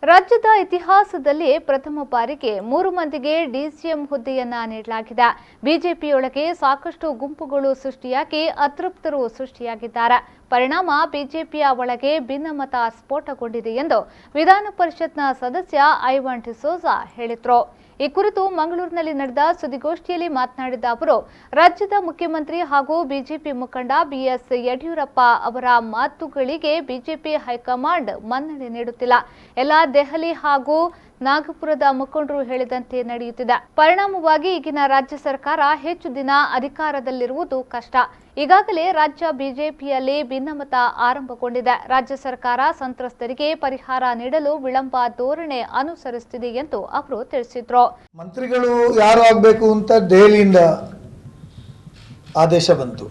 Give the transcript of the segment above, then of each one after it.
ರಾಜ್ಯದ ಇತಿಹಾಸದಲ್ಲಿ ಪ್ರಥಮ ಬಾರಿಗೆ 3 ಮಂದಿಗೆ ಡಿಸಿಎಂ ಹುದ್ದೆಯನ್ನ ನೀಡಲಾಗಿದೆ. ಬಿಜೆಪಿಯೊಳಗೆ ಸಾಕಷ್ಟು ಗುಂಪುಗಳು ಸೃಷ್ಟಿಯಾಗಿ ಅತೃಪ್ತರು ಸೃಷ್ಟಿಯಾಗಿದ್ದಾರೆ. ಪರಿಣಾಮ ಬಿಜೆಪಿಯ ಒಳಗೆ ಭಿನ್ನಮತ ಸ್ಫೋಟಗೊಂಡಿದೆ ಎಂದು ವಿಧಾನ ಪರಿಷತ್ನ ಸದಸ್ಯ ಇವಾಂಡ್ಸೌಜಾ ಹೇಳಿದರು. ಈ ಕುರಿತು ಮಂಗಳೂರಿನಲ್ಲಿ ನಡೆದ ಸುದ್ದಿಗೋಷ್ಠಿಯಲ್ಲಿ ಮಾತನಾಡಿದ ಅವರು, ರಾಜ್ಯದ ಮುಖ್ಯಮಂತ್ರಿ ಹಾಗೂ ಬಿಜೆಪಿ ಮುಖಂಡ ಬಿಎಸ್ ಯಡಿಯೂರಪ್ಪ ಅವರ ಮಾತುಗಳಿಗೆ ಬಿಜೆಪಿ ಹೈಕಮಾಂಡ್ ಮನ್ನಣೆ ನೀಡುತ್ತಿಲ್ಲ. ಎಲ್ಲ ದೆಹಲಿ ಹಾಗೂ ನಾಗಪುರದ ಮುಖಂಡರು ಹೇಳಿದಂತೆ ನಡೆಯುತ್ತಿದೆ. ಪರಿಣಾಮವಾಗಿ ಈಗಿನ ರಾಜ್ಯ ಸರ್ಕಾರ ಹೆಚ್ಚು ದಿನ ಅಧಿಕಾರದಲ್ಲಿರುವುದು ಕಷ್ಟ. ಈಗಾಗಲೇ ರಾಜ್ಯ ಬಿಜೆಪಿಯಲ್ಲಿ ಭಿನ್ನಮತ ಆರಂಭಗೊಂಡಿದೆ. ರಾಜ್ಯ ಸರ್ಕಾರ ಸಂತ್ರಸ್ತರಿಗೆ ಪರಿಹಾರ ನೀಡಲು ವಿಳಂಬ ಧೋರಣೆ ಅನುಸರಿಸುತ್ತಿದೆ ಎಂದು ಅವರು ತಿಳಿಸಿದರು. ಮಂತ್ರಿಗಳು ಯಾರು ಆಗಬೇಕು ಅಂತ ದೆಹಲಿಯಿಂದ ಆದೇಶ ಬಂತು.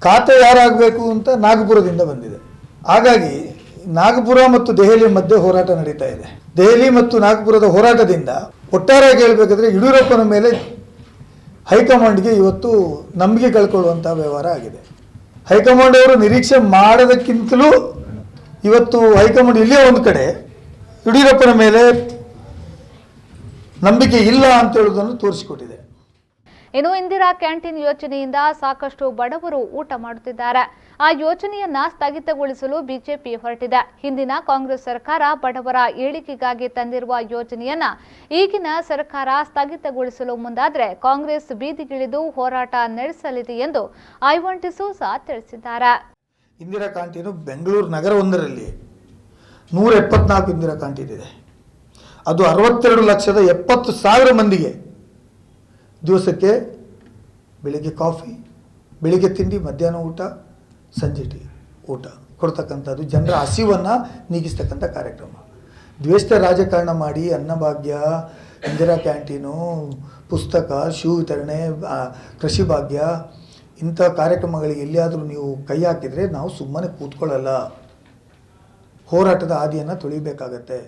ಖಾತೆ ಯಾರಾಗಬೇಕು ಅಂತ ನಾಗಪುರದಿಂದ ಬಂದಿದೆ. ಹಾಗಾಗಿ ನಾಗಪುರ ಮತ್ತು ದೆಹಲಿ ಮಧ್ಯೆ ಹೋರಾಟ ನಡೀತಾ ಇದೆ. ದೆಹಲಿ ಮತ್ತು ನಾಗಪುರದ ಹೋರಾಟದಿಂದ ಒಟ್ಟಾರೆಯಾಗಿ ಹೇಳಬೇಕಾದ್ರೆ ಯಡಿಯೂರಪ್ಪನ ಮೇಲೆ ಹೈಕಮಾಂಡ್ಗೆ ಇವತ್ತು ನಂಬಿಕೆ ಕಳ್ಕೊಳ್ಳುವಂಥ ವ್ಯವಹಾರ ಆಗಿದೆ. ಹೈಕಮಾಂಡ್ ಅವರು ನಿರೀಕ್ಷೆ ಮಾಡೋದಕ್ಕಿಂತಲೂ ಇವತ್ತು ಹೈಕಮಾಂಡ್ ಇಲ್ಲೇ ಒಂದು ಕಡೆ ಯಡಿಯೂರಪ್ಪನ ಮೇಲೆ ನಂಬಿಕೆ ಇಲ್ಲ ಅಂತ ಹೇಳುವುದನ್ನು ತೋರಿಸಿಕೊಟ್ಟಿದೆ. ಇನ್ನು ಇಂದಿರಾ ಕ್ಯಾಂಟೀನ್ ಯೋಜನೆಯಿಂದ ಸಾಕಷ್ಟು ಬಡವರು ಊಟ ಮಾಡುತ್ತಿದ್ದಾರೆ. ಆ ಯೋಜನೆಯನ್ನ ಸ್ಥಗಿತಗೊಳಿಸಲು ಬಿಜೆಪಿ ಹೊರಟಿದೆ. ಹಿಂದಿನ ಕಾಂಗ್ರೆಸ್ ಸರ್ಕಾರ ಬಡವರ ಏಳಿಗೆಗಾಗಿ ತಂದಿರುವ ಯೋಜನೆಯನ್ನ ಈಗಿನ ಸರ್ಕಾರ ಸ್ಥಗಿತಗೊಳಿಸಲು ಮುಂದಾದರೆ ಕಾಂಗ್ರೆಸ್ ಬೀದಿಗಿಳಿದು ಹೋರಾಟ ನಡೆಸಲಿದೆ ಎಂದು ಇವಾಂಡ್ಸೌಜಾ ತಿಳಿಸಿದ್ದಾರೆ. ಇಂದಿರಾ ಕ್ಯಾಂಟೀನು ಬೆಂಗಳೂರು ನಗರ ಒಂದರಲ್ಲಿ 174 ಇಂದಿರಾ ಕ್ಯಾಂಟೀನ್ ಇದೆ. ಅದು 62,70,000 ಮಂದಿಗೆ ದಿವಸಕ್ಕೆ ಬೆಳಿಗ್ಗೆ ಕಾಫಿ, ಬೆಳಿಗ್ಗೆ ತಿಂಡಿ, ಮಧ್ಯಾಹ್ನ ಊಟ, ಸಂಜೆ ಊಟ ಕೊಡ್ತಕ್ಕಂಥದ್ದು, ಜನರ ಹಸಿವನ್ನು ನೀಗಿಸ್ತಕ್ಕಂಥ ಕಾರ್ಯಕ್ರಮ. ದ್ವೇಷದ ರಾಜಕಾರಣ ಮಾಡಿ ಅನ್ನಭಾಗ್ಯ, ಇಂದಿರಾ ಕ್ಯಾಂಟೀನು, ಪುಸ್ತಕ, ಶೂ ವಿತರಣೆ, ಕೃಷಿ ಭಾಗ್ಯ ಇಂಥ ಕಾರ್ಯಕ್ರಮಗಳಿಗೆ ಎಲ್ಲಿಯಾದರೂ ನೀವು ಕೈ ಹಾಕಿದರೆ ನಾವು ಸುಮ್ಮನೆ ಕೂತ್ಕೊಳ್ಳಲ್ಲ. ಹೋರಾಟದ ಹಾದಿಯನ್ನು ತುಳಿಬೇಕಾಗತ್ತೆ.